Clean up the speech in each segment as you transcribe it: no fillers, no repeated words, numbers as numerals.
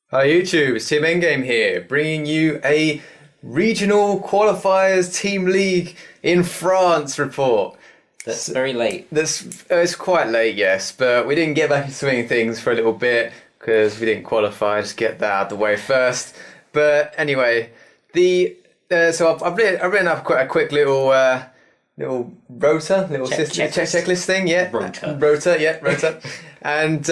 Hi YouTube, it's Team Endgame here, bringing you a Regional Qualifiers Team League in France report. That's very late. It's quite late, yes, but we didn't get back into swinging things for a little bit because we didn't qualify. Just get that out of the way first. But anyway, so I've written up quite a quick little rota, checklist thing, yeah. Rota. And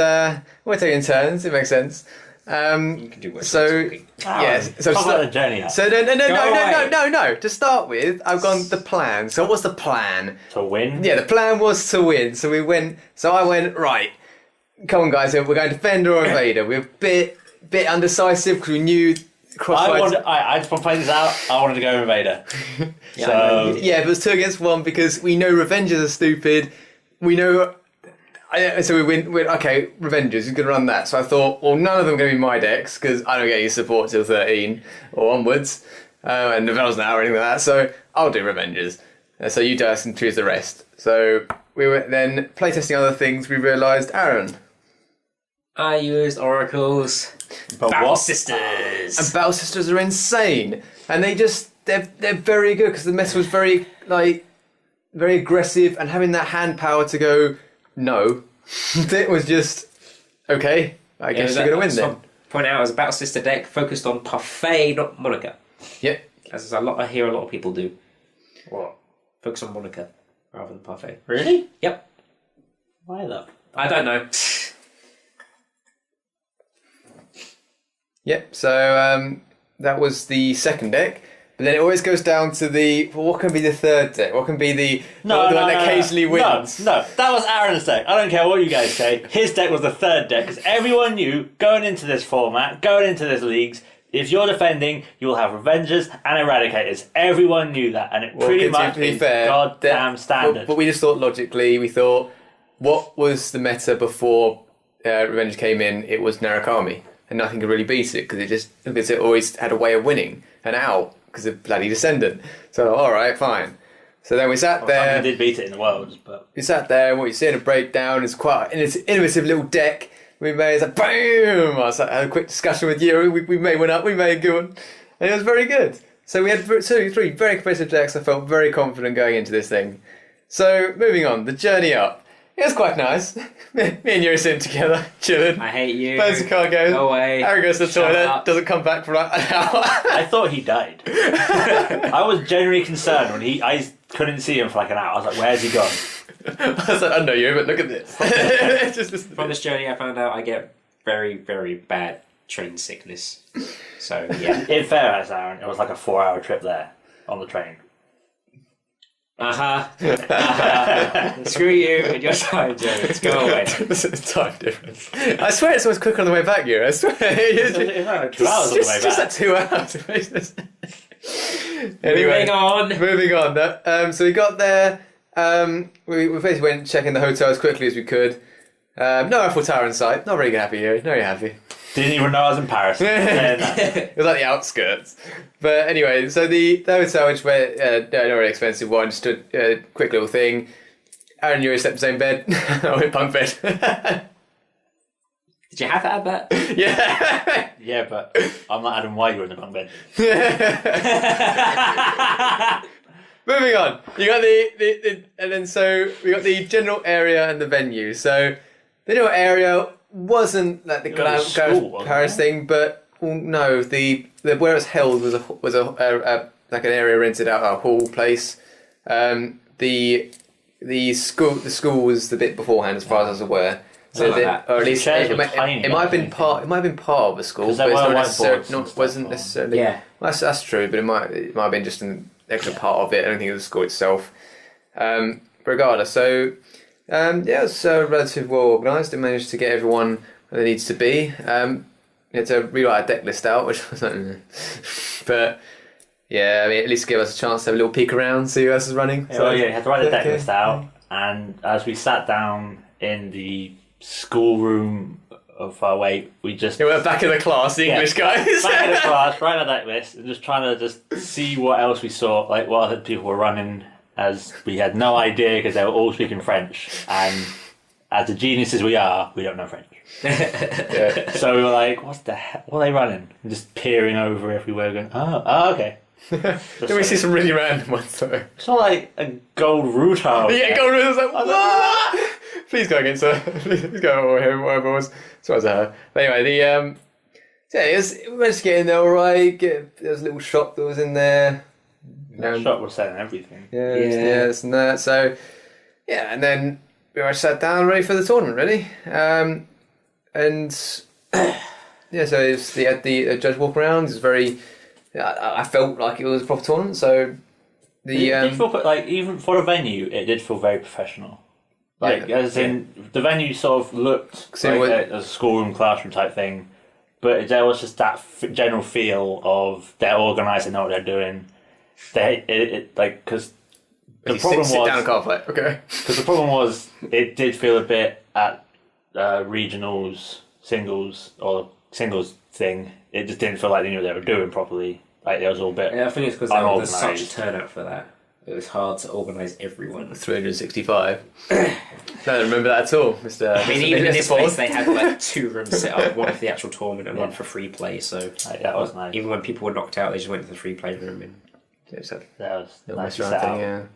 we'll take it in turns. It makes sense. You can do worse. Yes. So talk about the journey up. So no. To start with, I've gone the plan. So what's the plan? To win? Yeah, the plan was to win. So I went right. Come on, guys. We're going defender or invader. We're a bit undecisive because we knew. I just want to play this out. I wanted to go invader. But it was 2 against 1 because we know Revengers are stupid. We know. So we win. Okay, Revengers. Who's going to run that? So I thought, well, none of them are going to be my decks because I don't get any support till 13 or onwards, and Novelle's now or anything like that. So I'll do Revengers. So you guys can choose the rest. So we were then playtesting other things. We realised, Aaron. I used Oracles. But Battle what? Sisters. And Battle Sisters are insane, and they're very good because the meta was very aggressive, and having that hand power to go no, it was just okay. I guess you're gonna win then. Point out as a Battle Sister deck focused on Parfait, not Monica. Yep. As I hear a lot of people do. What? Focus on Monica rather than Parfait. Really? Yep. Why though? I don't know. Yep. So that was the second deck. But then it always goes down to what can be the third deck? What can be the one that occasionally wins? No, that was Aaron's deck. I don't care what you guys say. His deck was the third deck because everyone knew going into this format, going into this leagues, if you're defending, you will have Revengers and Eradicators. Everyone knew that, and it pretty much is goddamn standard. But we just thought logically, what was the meta before Revengers came in? It was Narukami, and nothing could really beat it because it always had a way of winning and out. Because of bloody Descendant. So, alright, fine. So then we sat there. Did beat it in the Worlds, but. We sat there, and what you see in a breakdown is quite an innovative little deck we made. It's like, boom! I had a quick discussion with you. We made one up, we made a good one. And it was very good. So we had 3 very competitive decks. I felt very confident going into this thing. So, moving on, the journey up. It was quite nice. Me and you were sitting together, chilling. I hate you. Plays the card game. Go away. Aaron goes to the toilet, up. doesn't come back for like an hour. I thought he died. I was genuinely concerned when I couldn't see him for like an hour. I was like, where's he gone? I was like, I know you, but look at this. From this journey, I found out I get very, very bad train sickness. So, yeah. In fairness, Aaron, it was like a 4-hour trip there on the train. Screw you and your time journeys. Go away. Listen to the time difference. I swear it's always quicker on the way back here. I swear. It's like 2 hours on the way back. Just like 2 hours. Anyway, moving on. So we got there. We basically went checking the hotel as quickly as we could. No Eiffel Tower in sight. Not very happy here. Not very happy. Didn't even know I was in Paris. It was like the outskirts. But anyway, so the hotel, which were not really expensive one, just a quick little thing. Aaron, you slept in the same bed. I went bunk bed. Did you have to add that? Yeah. Yeah, but I'm not adding why you were in the bunk bed. Moving on. You got and then so we got the general area and the venue. So the general area wasn't like the Paris thing, but no, the where it was held was a like an area rented out, a hall place. The school was the bit beforehand, as far as I was aware. So or at least it might have been part of the school, but it's wasn't necessarily. Yeah, well, that's true, but it might have been just an extra part of it. I don't think it was the school itself. Regardless, so. It was relatively well organised. It managed to get everyone where they needs to be. You had to rewrite a deck list out, which was but yeah, I mean, at least give us a chance to have a little peek around, see who else is running. You had to write the deck list out, and as we sat down in the schoolroom of our way, we just... we're back in the class, the English guys. Back in the class, writing a deck list, and just trying to just see what else we saw, like what other people were running, as we had no idea because they were all speaking French, and as the geniuses we are, we don't know French. Yeah. So we were like, what the hell? What are they running? And just peering over everywhere going, oh okay. Then we see some really random ones though. It's not like a gold Rutar. Yeah, Golden River's like, what? Please go against her. Please go or him, whatever it was. So it was her. But anyway, we managed to get in there alright. There was a little shop that was in there. That shop was selling everything. Yeah, this and that. So, yeah, and then we were sat down ready for the tournament, really. And, yeah, so they had the judge walk around. It was very... I felt like it was a proper tournament, so... It did feel, like, even for a venue, it did feel very professional. Like, as in, the venue sort of looked like a schoolroom, classroom type thing, but there was just that general feel of they're organised and know what they're doing. Because the problem was... Sit down and Cardfight, okay. Because the problem was, it did feel a bit at regionals, singles thing, it just didn't feel like they knew what they were doing properly. Like, there was all a bit I think it's because there was such a turnout for that. It was hard to organise everyone. 365. I don't remember that at all, Mr. I mean, even in this place, they had like 2 rooms set up, one for the actual tournament and one for free play. So that was nice. Even when people were knocked out, they just went to the free play room. And that was little nice mess around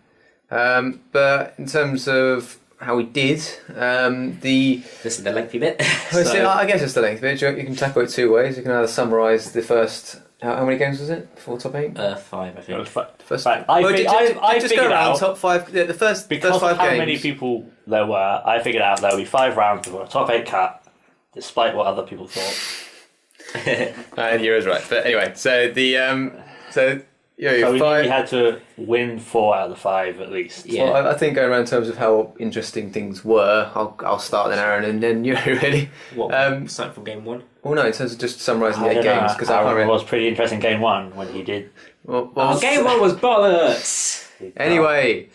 thing, But in terms of how we did, this is the lengthy bit. I guess it's the lengthy bit. You can tackle it 2 ways. You can either summarise the first. How many games was it? 4 top 8? 5, I think. It was First, I just go figured around out top 5. Yeah, the first because first 5 of how games. many people there were. I figured out there would be 5 rounds before a top 8 cut, despite what other people thought. And you was right. But anyway, so the so we had to win 4 out of the 5 at least. Yeah. Well, I think going around in terms of how interesting things were, I'll start then, Aaron, and then you really. What? Starting from game 1. Well, no, in terms of just summarising the 8 games, because Aaron was pretty interesting game 1 when he did. Well, game 1 was bollocks. Anyway,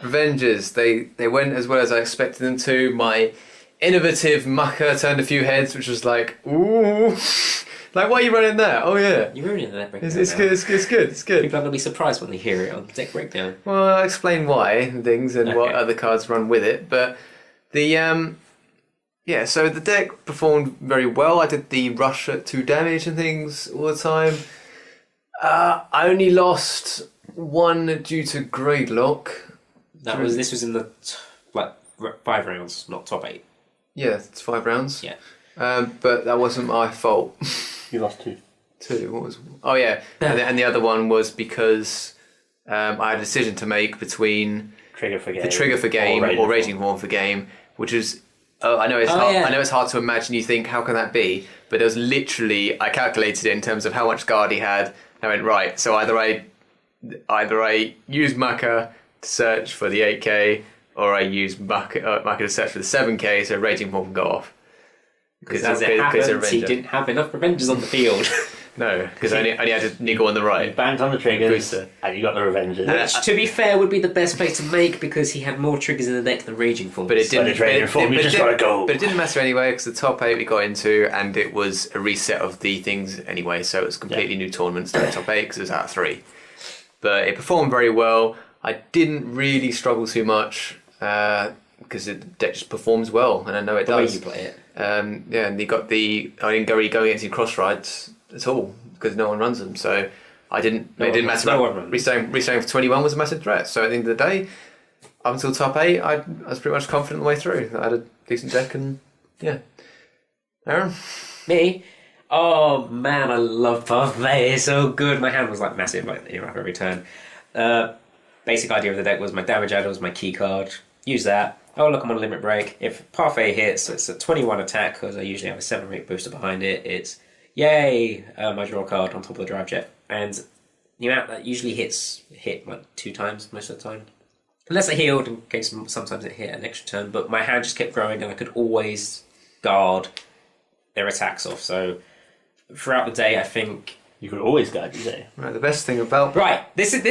Revengers, they went as well as I expected them to. My innovative mucker turned a few heads, which was like, ooh. Like, why are you running there? Oh, yeah. You're ruining the deck breakdown. It's good, it's good. People are going to be surprised when they hear it on the deck breakdown. Well, I'll explain why and things and what other cards run with it. But the, so the deck performed very well. I did the rush at 2 damage and things all the time. I only lost 1 due to grade lock. This was in the 5 rounds, not top 8. Yeah, it's 5 rounds. Yeah. But that wasn't my fault. You lost 2. 2. What was? Oh yeah, and the other one was because I had a decision to make between the trigger for game or raging form for game, which is I know it's hard. I know it's hard to imagine. You think, how can that be? But it was literally, I calculated it in terms of how much guard he had. I went right. So either I use Maka to search for the 8k, or I use Maka to search for the 7k, so raging form can go off. Because as it happens, he didn't have enough Revengers on the field. No, because I only had to niggle on the right. You banged on the triggers, and you got the Revengers. Which, to be fair, would be the best place to make because he had more triggers in the deck than Raging Form. But it didn't. You just gotta go. But it didn't matter anyway because the top 8 we got into, and it was a reset of the things anyway. So it was a completely new tournament. So top 8 because it was out of 3. But it performed very well. I didn't really struggle too much because the deck just performs well, and I know it does. The way you play it. And you got I didn't really go against any cross rides at all because no one runs them. So I didn't. It didn't matter. Restarting for 21 was a massive threat. So at the end of the day, up until top 8, I was pretty much confident the way through. I had a decent deck, and yeah. Aaron, me. Oh man, I love Parfait. It's so good. My hand was like massive, like after every turn. Basic idea of the deck was my damage adder was my key card. Use that. Oh look, I'm on a limit break. If Parfait hits, it's a 21 attack because I usually have a 7-rate booster behind it. It's yay! I draw a card on top of the drive jet, and the amount that usually hit like 2 times most of the time. Unless I healed, in case sometimes it hit an extra turn. But my hand just kept growing, and I could always guard their attacks off. So throughout the day, I think. You could always guard your day. right, the best thing about This is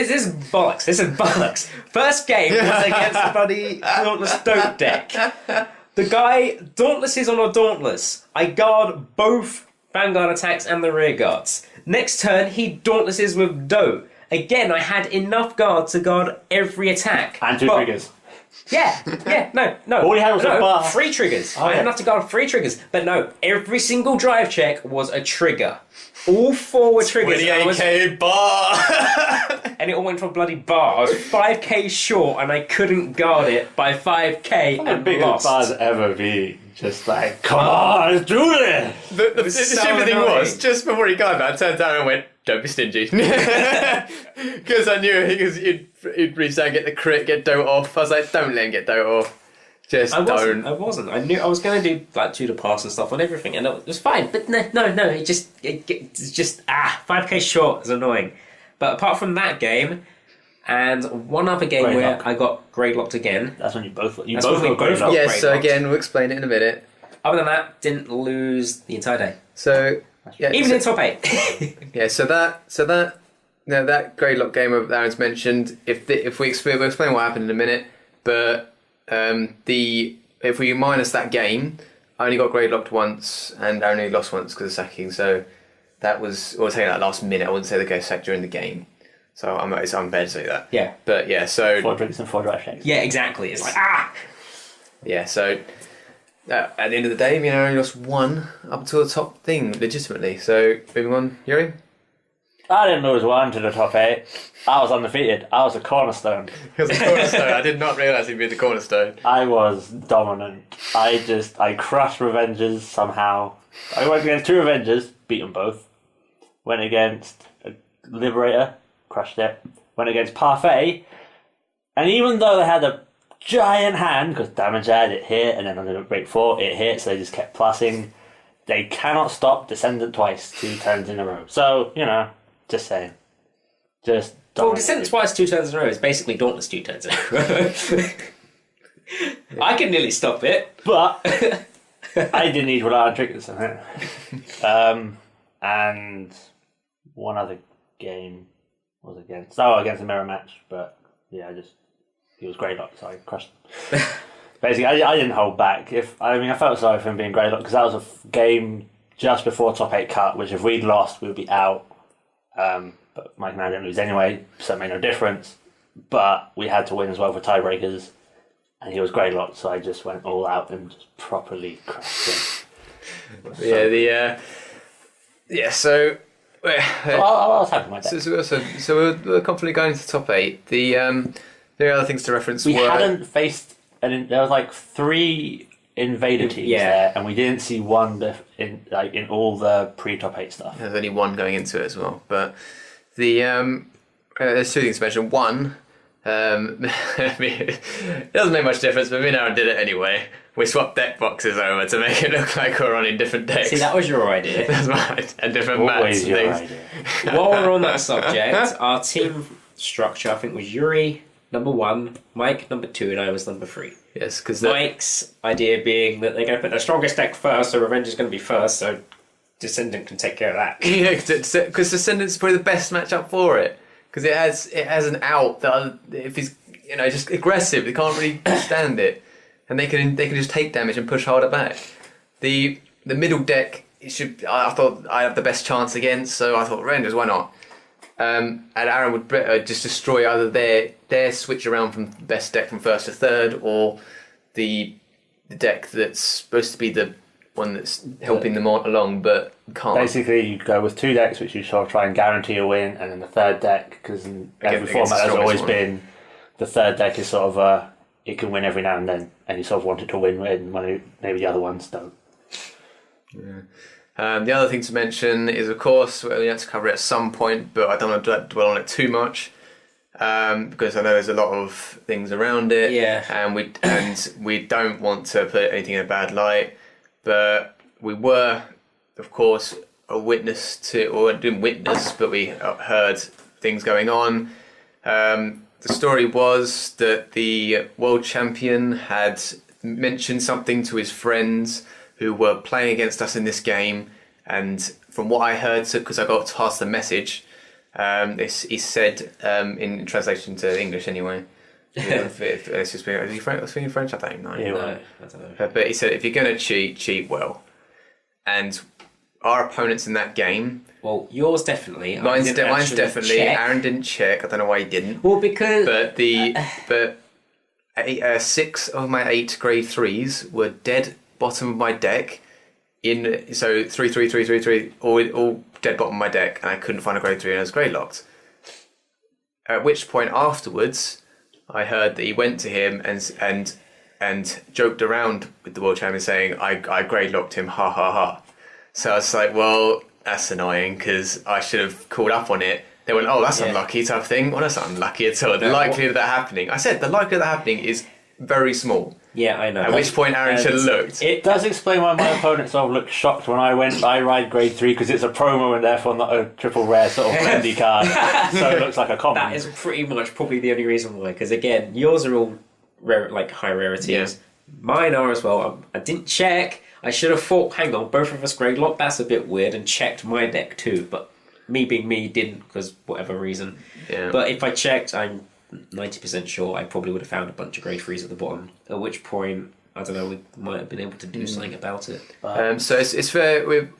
bollocks. This is bollocks. First game was against the bloody Dauntless Dope deck. The guy Dauntless on a Dauntless. I guard both Vanguard attacks and the rear guards. Next turn, he Dauntlesses with Dope. Again, I had enough guard to guard every attack. And 2 triggers. No. All he had was a bar. 3 triggers. Oh, I yeah. didn't have to guard 3 triggers. But no, every single drive check was a trigger. All 4 were triggers. 28k bar! And it all went to a bloody bar. I was 5k short and I couldn't guard it by 5k One of the and biggest lost. bars ever been. Just like, come on, let's do this! The was stupid so thing annoying. was, just before he got that, I turned down and went, don't be stingy. Because I knew he'd reach out and get the crit, get dote off. I was like, don't let him get dote off. Just don't. I wasn't. I knew I was going to do like tutor pass and stuff on everything, and it was fine. But no. It's just 5k short is annoying. But apart from that game, and one other game Grade where lock. I got grade locked again. That's when you both That's both when we got grade both lock. got- Yes, grade so locked. again, we'll explain it in a minute. Other than that, didn't lose the entire day, So, yeah, even so, in top 8. yeah, so that grade lock game that Aaron's mentioned, if we explain, we'll explain what happened in a minute, but if we minus that game, I only got grade locked once and I only lost once because of sacking, so that was, or taking that last minute, I wouldn't say they go sacked during the game. So it's unfair to say that. Yeah. But yeah, so 4 drinks and 4 drive checks. Yeah, exactly. It's like yeah, so at the end of the day, I only lost 1 up until the top thing, legitimately. So moving on, Yuri. I didn't lose 1 to the top 8. I was undefeated. I was a cornerstone. Because the cornerstone, I did not realise he'd be the cornerstone. I was dominant. I crushed Revengers somehow. I went against 2 Revengers, beat them both. Went against a Liberator, crushed it. Went against Parfait, and even though they had a giant hand, because damage ad, it hit, and then on the break 4, it hit, so they just kept plussing. They cannot stop Descendant twice, 2 turns in a row. So, just saying. Just well, dominated. Descent twice 2 turns in a row is basically Dauntless 2 turns in a row. I can nearly stop it. But I did need to rely on triggers. And one other game was against a mirror match, but yeah, he was grey locked, so I crushed him. Basically, I didn't hold back. I felt sorry for him being grey locked because that was a game just before top 8 cut, which if we'd lost, we would be out. But Mike and I didn't lose anyway, so it made no difference. But we had to win as well for tiebreakers, and he was grey locked, so I just went all out and just properly crushed him. So I was happy with that. So we're confidently going into top 8. The other things to reference We were hadn't faced, there was like 3 invader teams there, and we didn't see one in all the pre-top 8 stuff. there's only 1 going into it as well, but there's 2 things to mention. One, it doesn't make much difference, but me and Aaron did it anyway. We swapped deck boxes over to make it look like we're running different decks. See, that was your idea. That's right, and different Always mats and your things. idea. While we're on that subject, our team structure, I think, was Yuri number 1, Mike number 2, and I was number 3. Yes, because Mike's idea being that they're going to put their strongest deck first, so Revenge is going to be first, so Descendant can take care of that. yeah, because Descendant's probably the best matchup for it, because it has an out that if he's just aggressive, they can't really stand it, and they can just take damage and push harder back. The middle deck, I thought I have the best chance against, so I thought Rangers, why not? And Aaron would just destroy either their switch around from best deck from first to third, or the deck that's supposed to be the one that's helping them along but can't. Basically, you go with 2 decks, which you sort of try and guarantee a win, and then the third deck, because in every format has always been, the third deck is sort of it can win every now and then, and you sort of want it to win when maybe the other ones don't. Yeah. The other thing to mention is, of course, we have to cover it at some point, but I don't want to dwell on it too much, because I know there's a lot of things around it, and we don't want to put anything in a bad light. But we were, of course, a witness to, or didn't witness, but we heard things going on. The story was that the world champion had mentioned something to his friends who were playing against us in this game, and from what I heard, because I got passed the message, he said, in translation to English anyway, it's just is he speaking French? I don't even know. No, I don't know. But he said, if you're going to cheat well. And our opponents in that game... Well, yours definitely. Mine's definitely. Check. Aaron didn't check. I don't know why he didn't. Well, because... But 6 of my 8 grade 3s were dead bottom of my deck. So 3, 3, 3, 3, 3, all dead bottom of my deck, and I couldn't find a grade 3 and I was grade locked. At which point afterwards, I heard that he went to him and joked around with the world champion saying, I grade locked him, ha ha ha. So I was like, well, that's annoying because I should have called up on it. They went, oh, that's unlucky type of thing. Well, that's not unlucky at all. The likelihood of that happening, I said, the likelihood of that happening is very small. Yeah, I know. At which point Aaron should have looked. It does explain why my opponent sort of looked shocked when I ride grade 3 because it's a promo and therefore not a triple rare sort of trendy card. So it looks like a common. That is pretty much probably the only reason why. Because again, yours are all rare, like high rarities. Yeah. Mine are as well. I didn't check. I should have thought, hang on, both of us grade lock. That's a bit weird, and checked my deck too. But me being me, didn't because whatever reason. Yeah. But if I checked, I'm 90% sure I probably would have found a bunch of grade 3s at the bottom. At which point, I don't know, we might have been able to do something about it. So it's fair.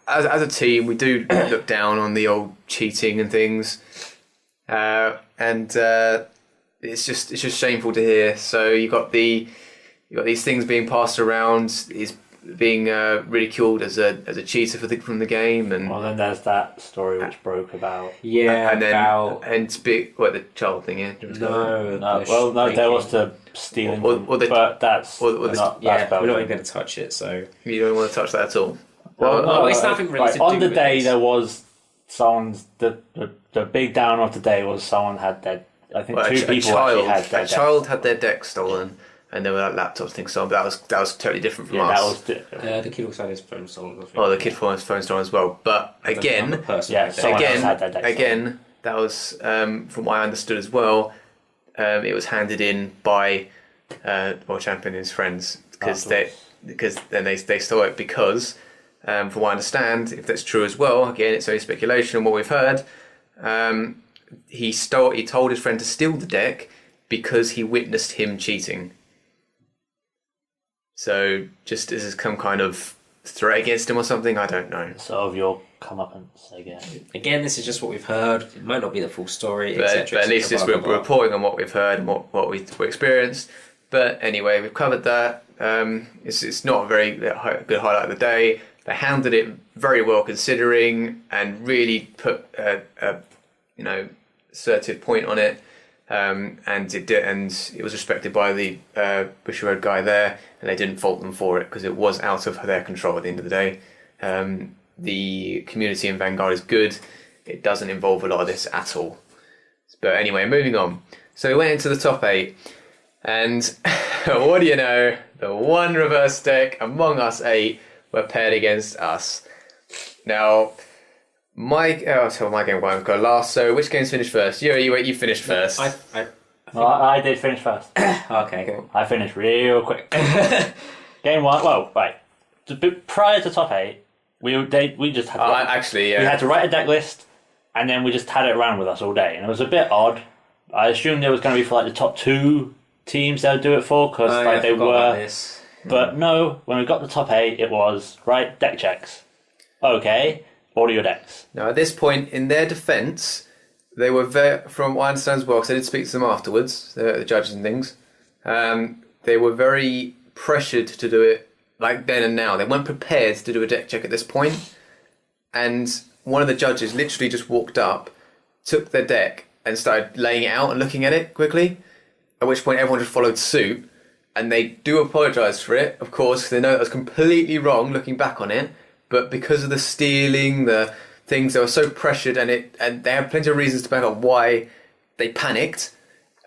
As a team, we do look down on the old cheating and things, and it's just shameful to hear. So you got these things being passed around. Is being ridiculed as a cheater from the game, and then there's that story which broke about the child thing. Yeah, there was the stealing, but that's we're not even going to touch it. So you don't want to touch that at all. Well, it's nothing really to do on the with day it. There was someone's the big down of the day was someone had their two people actually had their child had their deck stolen. And there were laptops things stolen, but that was totally different from us. The kid also had his phone stolen. The kid had his phone stolen as well. But again, that was from what I understood as well. It was handed in by world champion and his friends because then they stole it because from what I understand, if that's true as well, again it's only speculation on what we've heard. He told his friend to steal the deck because he witnessed him cheating. So, just as some kind of threat against him or something, I don't know. Sort of your comeuppance, I guess. Again, this is just what we've heard. It might not be the full story, but at least we're reporting on what we've heard and what we experienced. But anyway, we've covered that. It's not a very good highlight of the day. They handled it very well considering and really put assertive point on it. And it was respected by the Bushy Road guy there, and they didn't fault them for it because it was out of their control at the end of the day. The community in Vanguard is good. It doesn't involve a lot of this at all. But anyway, moving on. So we went into the top 8, and what do you know? The one reverse deck among us 8 were paired against us. Now, my game won't go last. So which games finished first? You finished first. I did finish first. Okay, cool. I finished real quick. Game 1. Well, right. Prior to top 8, we just had. We had to write a deck list, and then we just had it around with us all day, and it was a bit odd. I assumed it was going to be for the top 2 teams they'll do it for because they were. But no, when we got to top 8, it was deck checks. Okay. Order your decks. Now, at this point, in their defence, they were from what I understand as well, because I did speak to them afterwards, the judges and things. They were very pressured to do it like then and now. They weren't prepared to do a deck check at this point. And one of the judges literally just walked up, took their deck, and started laying it out and looking at it quickly. At which point, everyone just followed suit. And they do apologise for it, of course, because they know that was completely wrong looking back on it. But because of the stealing, the things, they were so pressured, and they have plenty of reasons to back up why they panicked,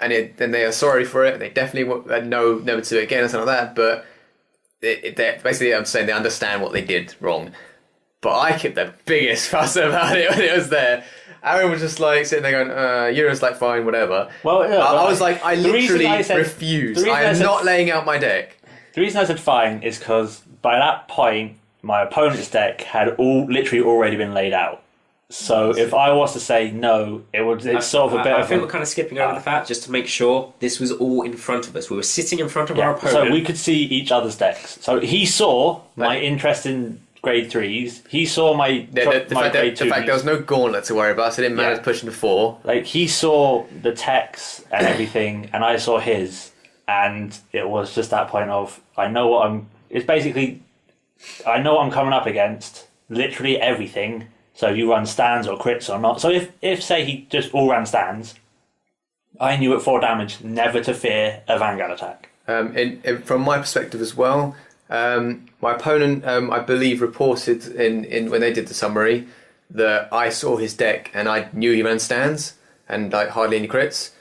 and they are sorry for it. They definitely never to do it again or something like that. But basically, I'm saying they understand what they did wrong. But I kept the biggest fuss about it when it was there. Aaron was just sitting there going, Euro's fine, whatever. Well, I was I literally refused. I am not laying out my deck. The reason I said fine is because by that point, my opponent's deck had literally already been laid out. So if I was to say no, it's sort of a bit I think we're kind of skipping over the fact just to make sure this was all in front of us. We were sitting in front of our opponent. So we could see each other's decks. So he saw my interest in grade 3s. He saw my grade 2s. The fact there was no gauntlet to worry about, so it didn't matter pushing to 4. He saw the text and everything, and I saw his. and it was just that point of I know what I'm coming up against, literally everything. So you run stands or crits or not. So if say he just all ran stands, I knew at 4 damage never to fear a Vanguard attack. From my perspective as well, my opponent, I believe, reported in when they did the summary that I saw his deck and I knew he ran stands and like hardly any crits.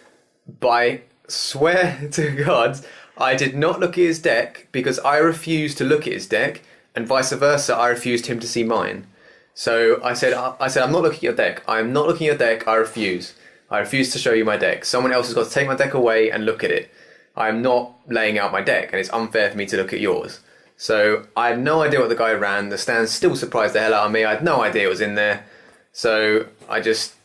But I swear to God, I did not look at his deck because I refused to look at his deck, and vice versa, I refused him to see mine. So I said, I'm not looking at your deck. I am not looking at your deck. I refuse. I refuse to show you my deck. Someone else has got to take my deck away and look at it. I am not laying out my deck, and it's unfair for me to look at yours. So I had no idea what the guy ran. The stands still surprised the hell out of me. I had no idea it was in there. So I just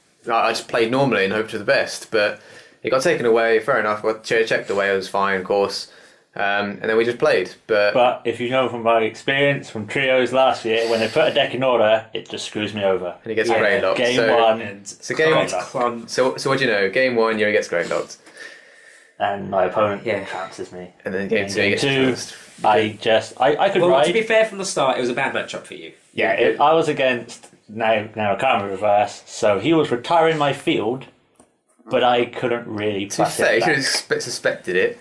played normally and hoped for the best. But it got taken away. Fair enough. Got checked away. It was fine, of course. And then we just played. But if you know from my experience from trios last year, when they put a deck in order, it just screws me over. And he gets grey locked. Game one. So what do you know? Game 1, he gets grey locked. And my opponent trounces me. And then game 2, he gets trounced. I could ride. To be fair, from the start, it was a bad matchup for you. Yeah, I was against now Karma reverse, so he was retiring my field, but I couldn't really. To be fair, you should have suspected it,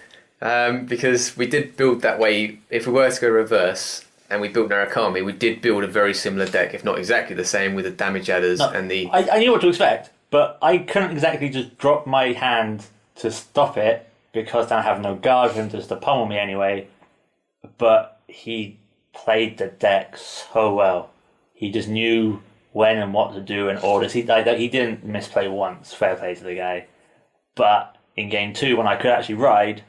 because we did build that way. If we were to go reverse and we built Narakami, we did build a very similar deck, if not exactly the same, with the damage adders and the. I knew what to expect, but I couldn't exactly just drop my hand to stop it because I have no guard for him just to pummel me anyway. But he played the deck so well. He just knew when and what to do and orders. He didn't misplay once. Fair play to the guy. But in game 2, when I could actually ride,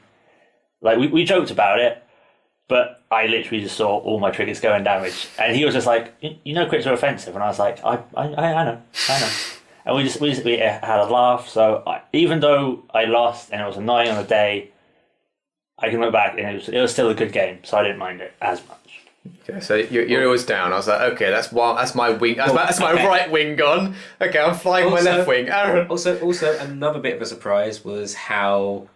like we joked about it, but I literally just saw all my triggers go in damage, and he was just like, "You know, crits are offensive," and I was like, "I know." And we had a laugh. So even though I lost and it was annoying on the day, I can look back and it was still a good game, so I didn't mind it as much. Okay, so you're always down. I was like, okay, that's my wing. That's my right wing gone. Okay, I'm flying my left wing. Aaron. Also, another bit of a surprise was how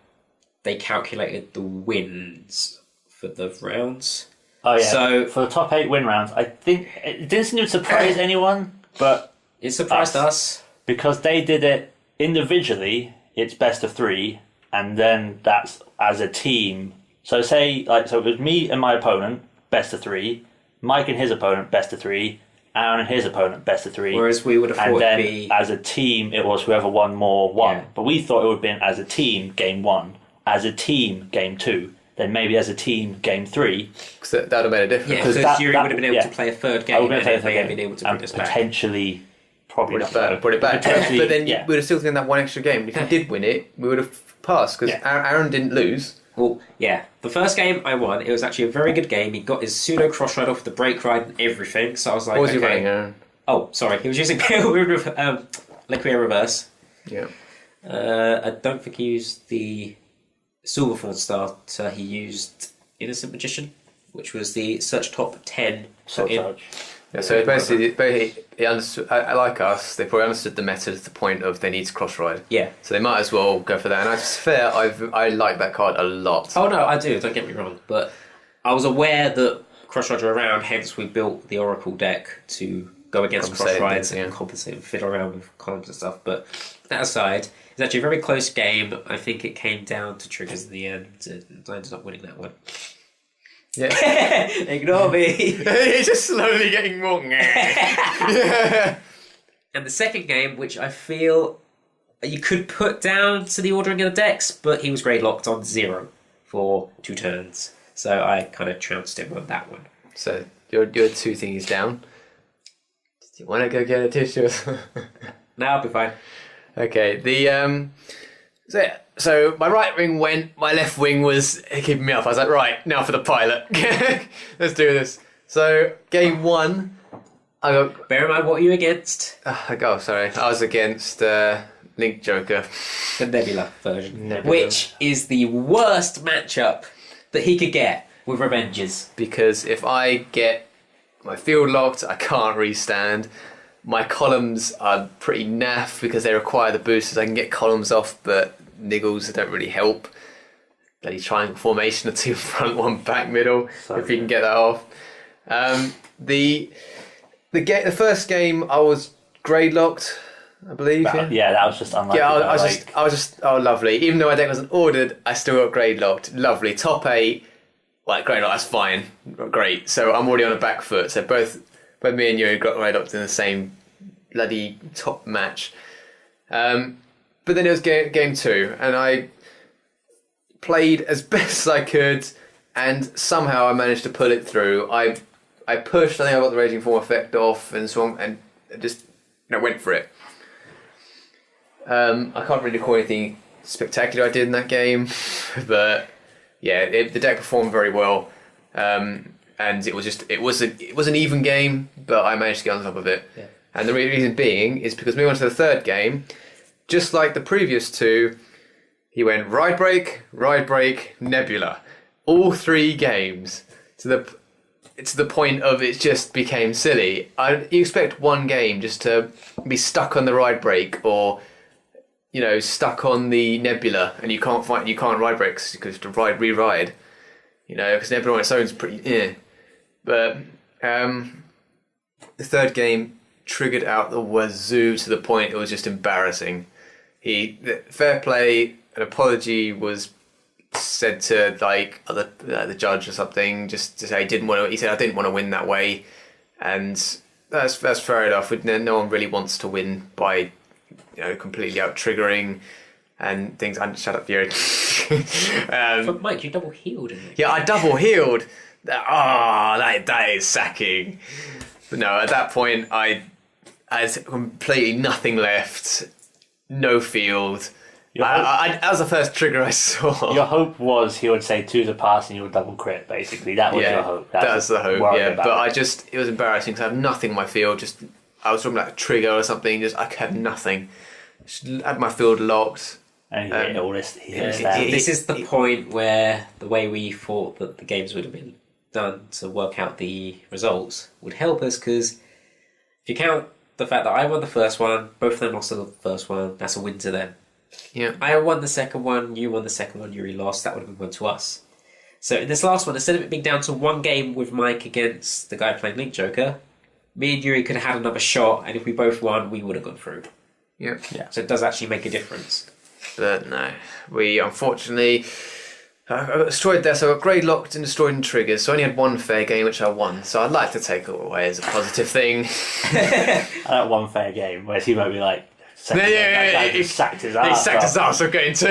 they calculated the wins for the rounds. Oh yeah. So for the top 8 win rounds, I think it didn't seem to surprise anyone, but it surprised us because they did it individually. It's best of 3, and then that's as a team. So so it was me and my opponent, best of 3. Mike and his opponent, best of 3. Aaron and his opponent, best of 3. Whereas we would have thought and then it'd be as a team, it was whoever won more won. Yeah. But we thought it would have been as a team game 1, as a team game 2, then maybe as a team game 3. Because that would have made a difference. Yeah, because Yuri would have been able to play a third game, and then they been able to bring us back. Potentially, probably not. Brought it back. But then we would have still taken that one extra game. If you did win it, we would have passed, because Aaron didn't lose. Well, yeah. The first game I won, it was actually a very good game. He got his pseudo cross ride off the break ride and everything, so I was like, what was he running, Aaron? Oh, sorry. He was using Liquia Reverse. Yeah. I don't think he used the Silverthorn starter. He used Innocent Magician, which was the search top 10. Yeah, so basically he understood, like us, they probably understood the meta to the point of they need to cross ride. Yeah. So they might as well go for that. And it's fair, I like that card a lot. Oh no, I do, don't get me wrong. But I was aware that cross rides were around, hence we built the Oracle deck to go against cross rides and compensate and fiddle around with columns and stuff. But that aside, it's actually a very close game. I think it came down to triggers in the end, and I ended up winning that one. Yeah. Ignore me. He's just slowly getting more. Yeah. And the second game, which I feel you could put down to the ordering of the decks, but he was grade locked on 0 for 2 turns. So I kind of trounced him on that one. So you're 2 thingies down. Do you want to go get a tissue? No, I'll be fine. Okay, so my right wing went, my left wing was keeping me up. I was like, right, now for the pilot. Let's do this. So, game 1, I got... Bear in mind, what are you against? I was against Link Joker. The Nebula version. Which is the worst matchup that he could get with Revengers. Because if I get my field locked, I can't restand. My columns are pretty naff because they require the boosters. I can get columns off, but niggles don't really help. bloody triangle formation of 2 front, 1 back, middle. So if you can get that off. The first game I was grade locked, I believe. Yeah, that was just unlucky. Yeah, I was just lovely. Even though my deck wasn't ordered, I still got grade locked. Lovely. Top 8. Well, grade locked, that's fine. Great. So I'm already on a back foot. So both me and you got grade locked in the same bloody top match. But then it was game 2, and I played as best as I could, and somehow I managed to pull it through. I pushed. I think I got the Raging Form effect off, and so on, and just went for it. I can't really call anything spectacular I did in that game, but yeah, the deck performed very well, and it was an even game, but I managed to get on top of it. Yeah. And the reason being is because we went to the third game, just like the previous 2. He went ride break, Nebula, all 3 games to the point of it just became silly. You expect one game just to be stuck on the ride break, or stuck on the Nebula, and you can't ride breaks because you have to re-ride. Because Nebula on its own is pretty. But the third game triggered out the wazoo to the point it was just embarrassing. Fair play, an apology was said to the judge or something, just to say he said I didn't want to win that way, and that's fair enough. No one really wants to win by completely out triggering and things. Shut up, Fury. But Mike, you double healed in it. Yeah, I double healed. That is sacking. But no, at that point I had completely nothing left, no field. That was the first trigger I saw. Your hope was he would say 2's a pass and you would double crit, basically. That was your hope. That's the hope, yeah. But it was embarrassing because I had nothing in my field. I was talking about a trigger or something, I had nothing. Just had my field locked. And he hit all this. This is the point where the way we thought that the games would have been done to work out the results would help us, because if you count the fact that I won the first one, both of them lost the first one, that's a win to them. Yeah. I won the second one, you won the second one, Yuri lost, that would have been one to us. So in this last one, instead of it being down to one game with Mike against the guy playing Link Joker, me and Yuri could have had another shot, and if we both won, we would have gone through. Yeah. So it does actually make a difference. But no, we unfortunately... I got destroyed there, so I got grade locked and destroyed in triggers, so I only had one fair game, which I won. So I'd like to take it away as a positive thing. I had one fair game, whereas he might be like... He sacked his ass. He sacked his ass for getting 2.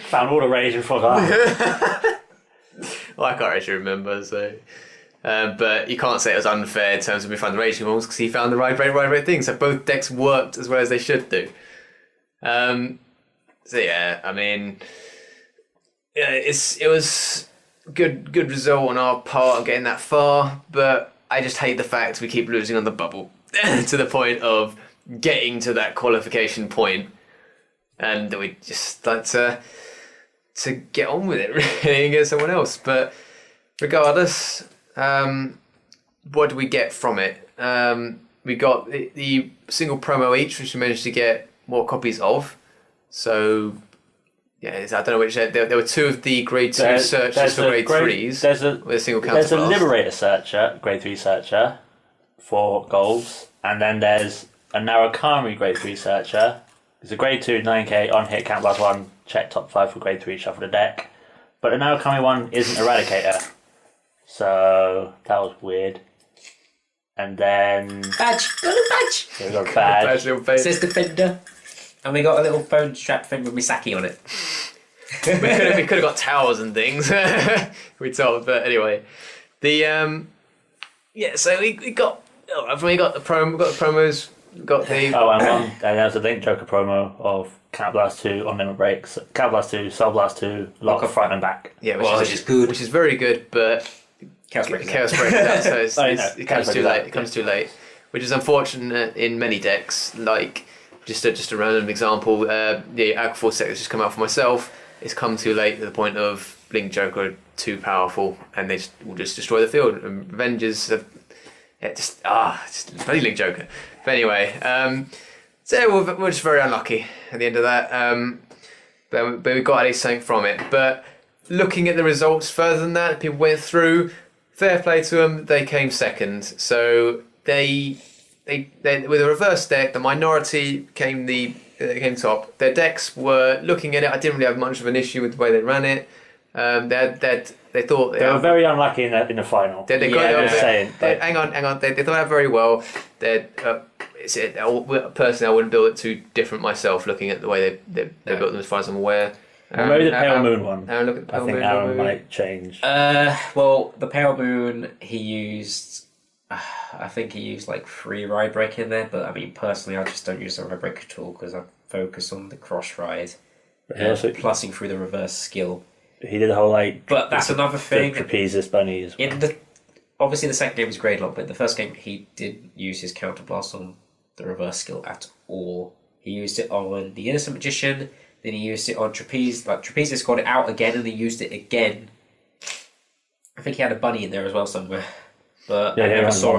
Found all the rage and forgot. Well, I can't actually remember, so... but you can't say it was unfair in terms of me finding the raging balls, because he found the right thing. So both decks worked as well as they should do. So yeah, I mean, yeah, it was good result on our part of getting that far, but I just hate the fact we keep losing on the bubble to the point of getting to that qualification point, and we just like to get on with it really and get someone else. But regardless. What do we get from it? We got the single promo each, which we managed to get more copies of. So, yeah, I don't know which. There were 2 of the grade 2 searchers for grade 3s. With a single counter. There's a Liberator searcher, grade 3 searcher, for golds, and then there's a Narukami grade 3 searcher. It's a grade 2 9k on hit count +1. Check top 5 for grade 3. Shuffle the deck. But the Narukami one isn't Eradicator. So that was weird. And then Badge! Got a badge! So we got a badge. It says Defender. And we got a little phone strap thing with Misaki on it. we could have got towels and things. We told, but anyway. So we got the promos. We got the and there's a Link Joker promo of Counter Blast 2 on limit breaks. Counter Blast 2, Soul Blast 2, lock front and back. Yeah, which is good. Which is very good, but Chaos breaks out, so it comes too late. It comes too late, which is unfortunate in many decks. Like just a random example, the Aquaforce deck that's just come out for myself. It's come too late to the point of Link Joker are too powerful, and they will just destroy the field. And Avengers have just bloody Link Joker. But anyway, so we're just very unlucky at the end of that. But we got at least something from it. But looking at the results further than that, people went through. Fair play to them. They came second. So they with a reverse deck, the minority came top. Their decks were looking at it. I didn't really have much of an issue with the way they ran it. They thought they were very unlucky in the final. Hang on. They thought it very well. Personally, I wouldn't build it too different myself. Looking at the way they built them, as far as I'm aware. Well, maybe the Pale Moon one. Aaron, look at the Pale I think Moon. Aaron might change. Well, the Pale Moon, he used... I think he used like 3 ride break in there, but I mean, personally, I just don't use the ride break at all because I focus on the cross ride, plussing through the reverse skill. He did a whole But that's another thing. The trapezist bunny as well. Obviously, the second game was Greylock, but in the first game, he didn't use his counterblast on the reverse skill at all. He used it on the Innocent Magician, then he used it on Trapeze. Like, Trapezist got it out again, and he used it again. I think he had a bunny in there as well somewhere. But I never saw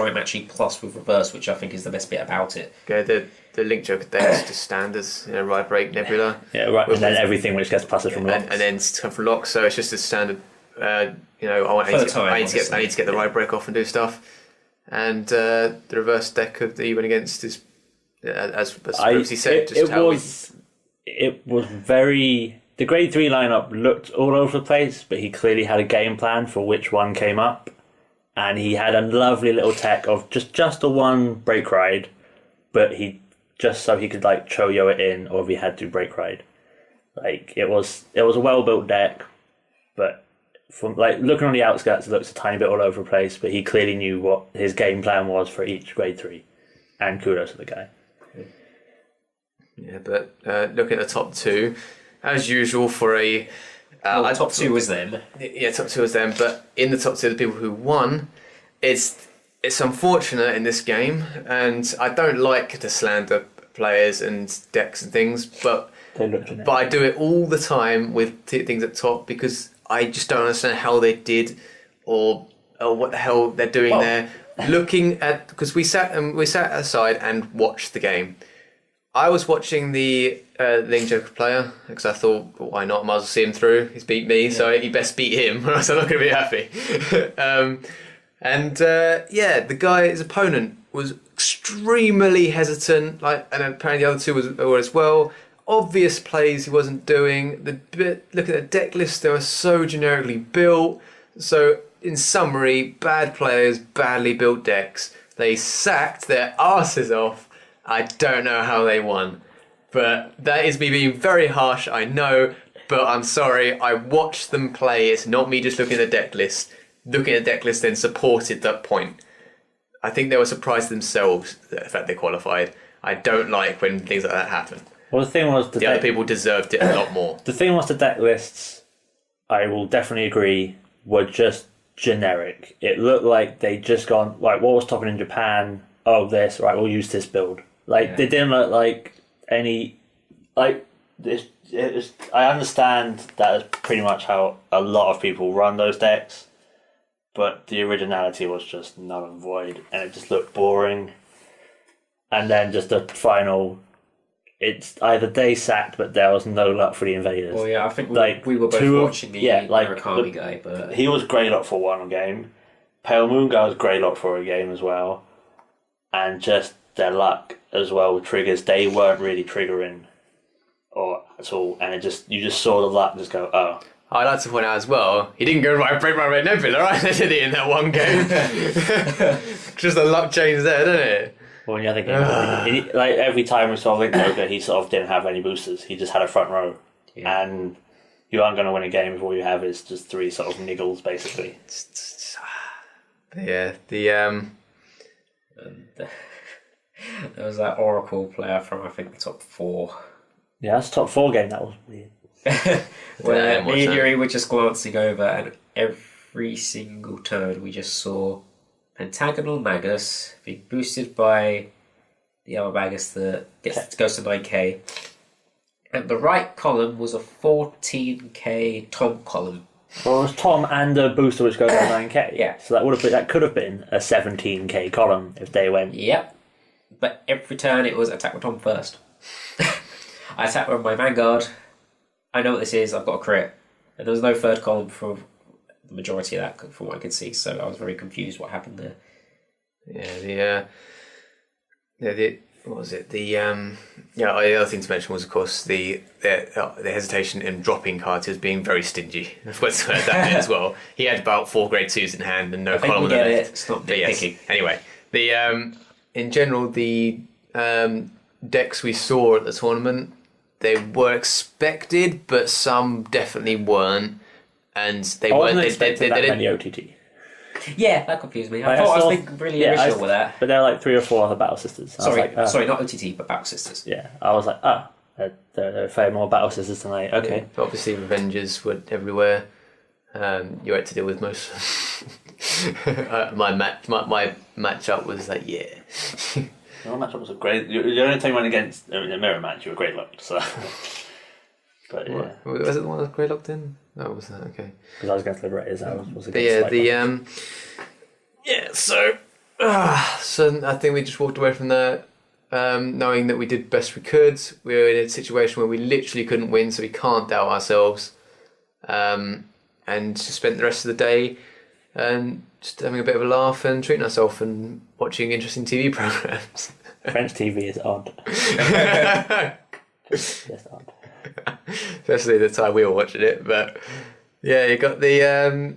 him actually plus with reverse, which I think is the best bit about it. Okay, the Link Joker deck is just standards, ride break, nebula. Yeah, right, and then everything which gets pluses from locks. And then stuff from locks, so it's just a standard, I need to get the ride break off and do stuff. And the reverse deck that he went against is, as previously said, it was very... The grade 3 lineup looked all over the place, but he clearly had a game plan for which one came up. And he had a lovely little tech of just the one break ride, but he just so he could Choyo it in, or if he had to break ride. It was a well built deck, but from looking on the outskirts, it looks a tiny bit all over the place. But he clearly knew what his game plan was for each grade 3, and kudos to the guy. Yeah, but looking at the top 2, as usual for a. Top 2 was them. Yeah, top 2 was them. But in the top 2, the people who won, it's unfortunate in this game, and I don't like to slander players and decks and things, but I do it all the time with things at top because I just don't understand how they did or what the hell they're doing there. Looking at because we sat aside and watched the game. I was watching the Link Joker player because I thought, well, why not? I might as well see him through. He's beat me, so he best beat him, or else I'm not going to be happy. The guy, his opponent, was extremely hesitant. And apparently the other two were as well. Obvious plays he wasn't doing. Look at the deck list; they were so generically built. So, in summary, bad players, badly built decks. They sacked their asses off. I don't know how they won. But that is me being very harsh, I know. But I'm sorry, I watched them play. It's not me just looking at the deck list. Looking at the deck list then supported that point. I think they were surprised themselves at the fact they qualified. I don't like when things like that happen. Well, the thing was... The other people deserved it a lot more. The thing was the deck lists, I will definitely agree, were just generic. It looked like they'd just gone, what was topping in Japan? Oh, this, right, we'll use this build. They didn't look like any... I understand that is pretty much how a lot of people run those decks, but the originality was just null and void, and it just looked boring. And then just the final... It's either they sacked, but there was no luck for the invaders. Well, yeah, I think we were both watching the Murakami guy, but... He was Greylock for one game. Pale Moon guy was Greylock for a game as well. And just their luck as well with triggers, they weren't really triggering at all, and you just saw the luck just go, oh. I'd like to point out as well, he didn't go break my red nebula, right? They did it in that one game. Just the luck changed there, didn't it? Well, yeah, I think every time we saw Link Joker, he sort of didn't have any boosters. He just had a front row, and you aren't going to win a game if all you have is just 3 sort of niggles, basically. Yeah, there was that Oracle player from, I think, the top 4. Yeah, that's top 4 game. That was weird. Where me and Yuri were just glancing over, and every single turn we just saw Pentagonal Magus being boosted by the other Magus that goes to 9k. And the right column was a 14k Tom column. Well, it was Tom and a booster which goes to 9k. Yeah. So that could have been a 17k column if they went. Yep. But every turn it was attack with Tom first. I attack with my Vanguard. I know what this is. I've got a crit. And there was no third column for the majority of that, from what I could see. So I was very confused what happened there. What was it? The other thing to mention was, of course, the hesitation in dropping cards. He was being very stingy. I forgot to add that in as well. He had about 4 grade 2s in hand and no column on the left. It's not nitpicking. Anyway, in general, the decks we saw at the tournament, they were expected, but some definitely weren't, and they weren't. They many OTT. Yeah, that confused me. I thought I was thinking really original with that. But there are like 3 or 4 other Battle Sisters. Sorry, not OTT, but Battle Sisters. Yeah, I was like, there are fair more Battle Sisters tonight. Okay. Yeah, obviously, Revengers were everywhere. You had to deal with most. My matchup was like, yeah. Your matchup was a great. The only time you went against in a mirror match, you were great luck. So. But yeah. Was it the one that was grey locked in? No, was that okay? Because I was against Liberators. I was against So I think we just walked away from that, knowing that we did best we could. We were in a situation where we literally couldn't win, so we can't doubt ourselves. And just spent the rest of the day and just having a bit of a laugh and treating ourselves and watching interesting TV programs. French TV is odd. Just odd. Especially the time we were watching it, but yeah, you got the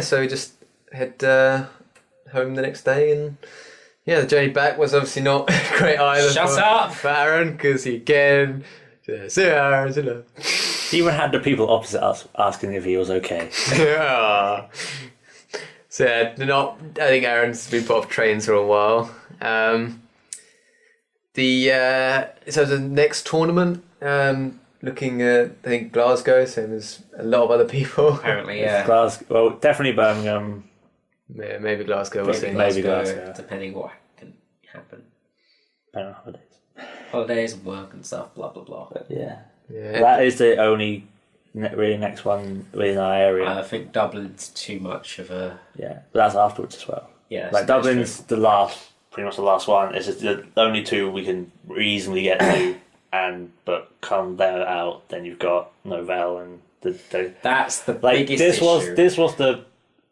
so we just head home the next day, and the journey back was obviously not great either. Shut up, for Aaron, because he again just 2 hours enough. He even had the people opposite us asking if he was okay. Yeah. So I think Aaron's been put off trains for a while. So the next tournament. Looking at, I think, Glasgow, same as a lot of other people. Apparently, yeah. Glasgow, well, definitely Birmingham. Yeah, maybe Glasgow. We'll see. Maybe Glasgow. Depending what can happen. Depending on holidays. Holidays and work and stuff, blah, blah, blah. But yeah. That is the only really next one within our area. I think Dublin's too much of a... Yeah, but that's afterwards as well. Yeah. Like Dublin's pretty much the last one. It's just the only 2 we can reasonably get to. But come there out, then you've got Novell and the that's the biggest issue. This was the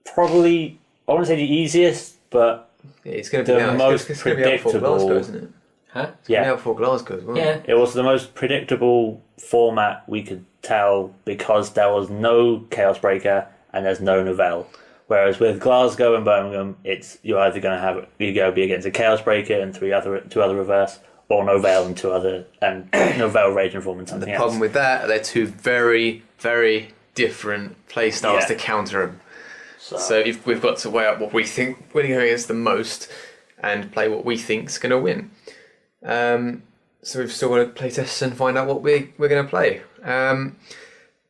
probably, I wouldn't say the easiest, but it's going to be the most predictable. Glasgow, isn't it? Huh? It's going to be out for Glasgow as well. Yeah. It was the most predictable format we could tell because there was no Chaos Breaker and there's no Novell. Whereas with Glasgow and Birmingham, you're either going to have be against a Chaos Breaker and two other reverse. Or Novell and 2 other, and Novell Rage and Form and something else. The problem with that, they're 2 very, very different play styles to counter them. So we've got to weigh up what we think winning against the most and play what we think's going to win. So we've still got to play tests and find out what we're going to play.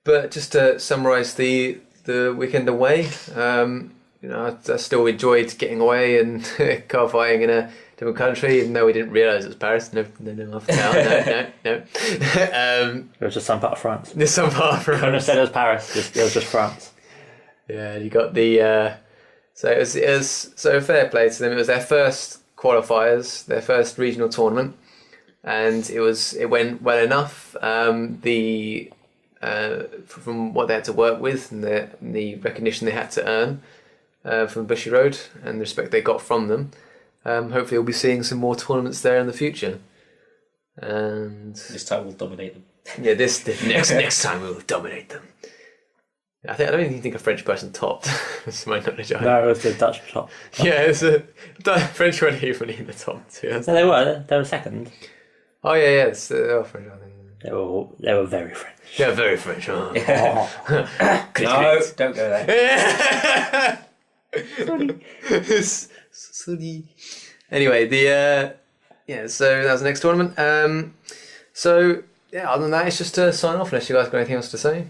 But just to summarise the weekend away, I still enjoyed getting away and car fighting in a different country, even though we didn't realise it was Paris. No, half town. No. It was just some part of France. There's some part of France. Couldn't have said it was Paris. It was just France. Yeah, you got the. So it was so fair play to them. It was their first qualifiers, their first regional tournament, and it went well enough. From what they had to work with and the recognition they had to earn from Bushy Road and the respect they got from them. Hopefully we'll be seeing some more tournaments there in the future. And this time we'll dominate them. Yeah, next time we'll dominate them. I don't even think a French person topped. That's my knowledge. No, it was the Dutch top. Yeah, it's the French weren't even in the top two. No, they were. They were second. Oh yeah. It's French. I think. They were very French. Yeah, very French. Oh. No, don't go there. Sorry. Anyway, so that was the next tournament. Other than that, it's just to sign off unless you guys got anything else to say.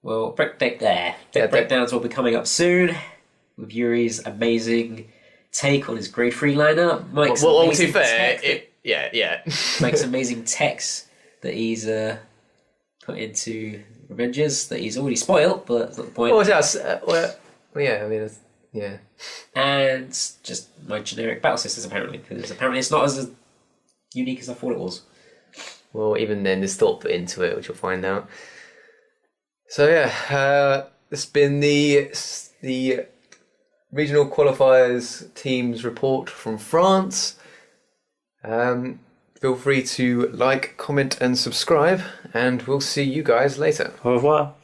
Well, breakdowns will be coming up soon with Yuri's amazing take on his grade 3 lineup. Mike's to be fair, Mike's amazing text that he's put into Revengers that he's already spoiled, but that's not the point. And just my generic battle systems apparently, because apparently it's not as unique as I thought it was. Well, even then, there's thought put into it, which you'll find out. So yeah, this has been the regional qualifiers teams report from France. Feel free to like, comment, and subscribe, and we'll see you guys later. Au revoir.